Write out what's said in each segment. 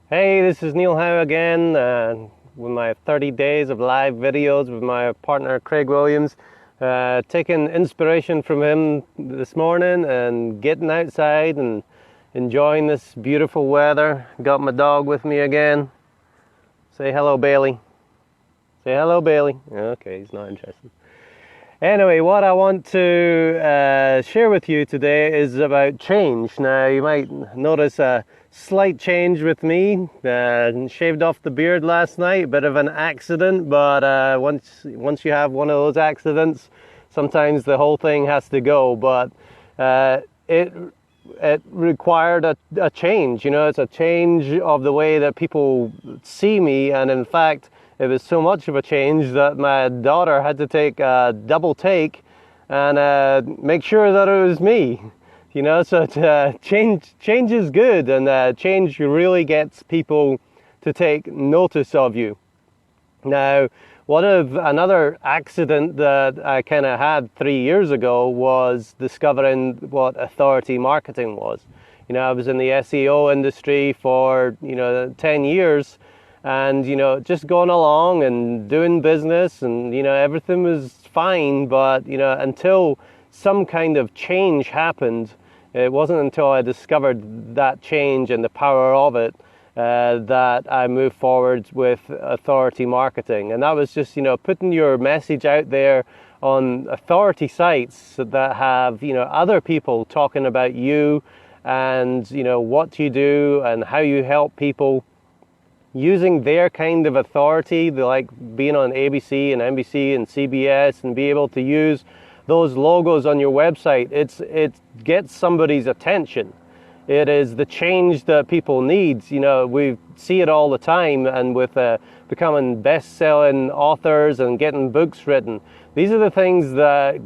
Hey, this is Neil Howe again with my 30 days of live videos with my partner Craig Williams. Taking inspiration from him this morning and getting outside and enjoying this beautiful weather. Got my dog with me again. Say hello, Bailey. Say hello, Bailey. Okay, he's not interested. Anyway, what I want to share with you today is about change. Now, you might notice a slight change with me. Shaved off the beard last night, bit of an accident, but once you have one of those accidents, sometimes the whole thing has to go. But it required a change. You know, it's a change of the way that people see me, and in fact, it was so much of a change that my daughter had to take a double take and make sure that it was me. You know, so change is good, and change really gets people to take notice of you. Now, another accident that I kind of had 3 years ago was discovering what authority marketing was. You know, I was in the SEO industry for 10 years. And, just going along and doing business and, everything was fine. But, until some kind of change happened, it wasn't until I discovered that change and the power of it that I moved forward with authority marketing. And that was just, putting your message out there on authority sites that have, other people talking about you and, what you do and how you help people, using their kind of authority, like being on ABC and NBC and CBS, and be able to use those logos on your website. It gets somebody's attention. It is the change that people need. We see it all the time, and with becoming best-selling authors and getting books written, these are the things that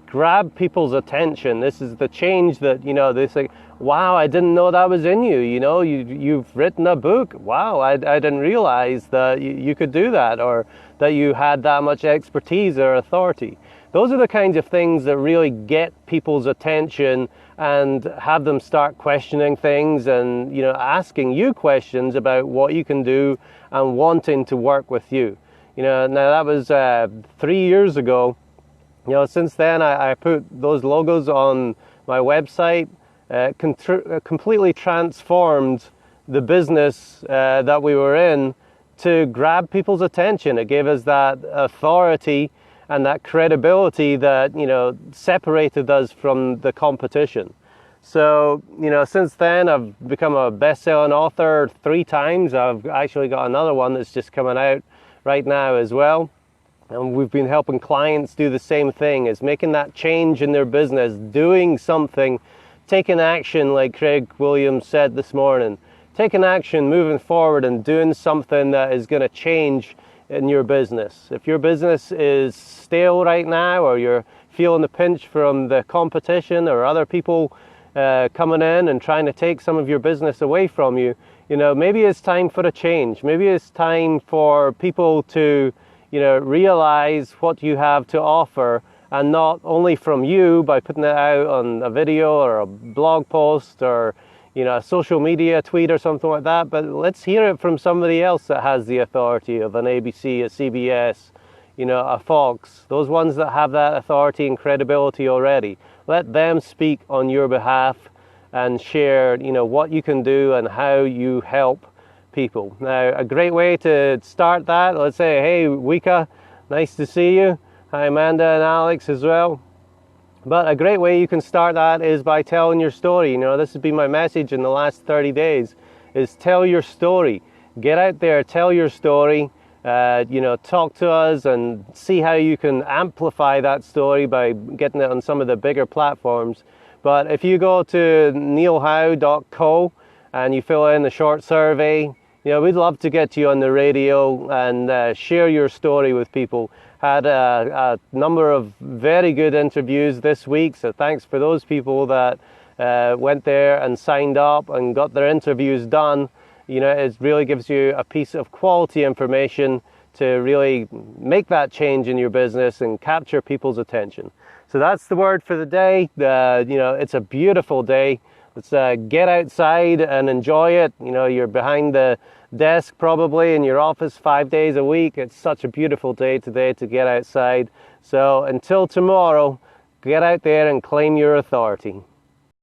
grab people's attention. This is the change that, they say, wow, I didn't know that was in you. You've written a book. Wow, I didn't realize that you could do that, or that you had that much expertise or authority. Those are the kinds of things that really get people's attention and have them start questioning things and, asking you questions about what you can do and wanting to work with you. Now that was 3 years ago. Since then I put those logos on my website. Completely transformed the business that we were in to grab people's attention. It gave us that authority and that credibility that, separated us from the competition. So, since then I've become a best-selling author 3 times. I've actually got another one that's just coming out right now as well. And we've been helping clients do the same thing, is making that change in their business, doing something, taking action, like Craig Williams said this morning. Taking action, moving forward and doing something that is going to change in your business. If your business is stale right now, or you're feeling the pinch from the competition or other people coming in and trying to take some of your business away from you, maybe it's time for a change. Maybe it's time for people to realize what you have to offer, and not only from you by putting it out on a video or a blog post or a social media tweet or something like that, but let's hear it from somebody else that has the authority of an ABC, a CBS, a Fox, those ones that have that authority and credibility already. Let them speak on your behalf and share, what you can do and how you help people. Now, a great way to start that, let's say, hey, Wika, nice to see you. Hi, Amanda and Alex as well. But a great way you can start that is by telling your story. This has been my message in the last 30 days, is tell your story. Get out there, tell your story, talk to us and see how you can amplify that story by getting it on some of the bigger platforms. But if you go to neilhowe.co and you fill in the short survey, we'd love to get you on the radio and share your story with people. Had a number of very good interviews this week, so thanks for those people that went there and signed up and got their interviews done. It really gives you a piece of quality information to really make that change in your business and capture people's attention. So that's the word for the day. It's a beautiful day. Let's get outside and enjoy it. You know, you're behind the desk probably in your office 5 days a week. It's such a beautiful day today to get outside. So until tomorrow, get out there and claim your authority.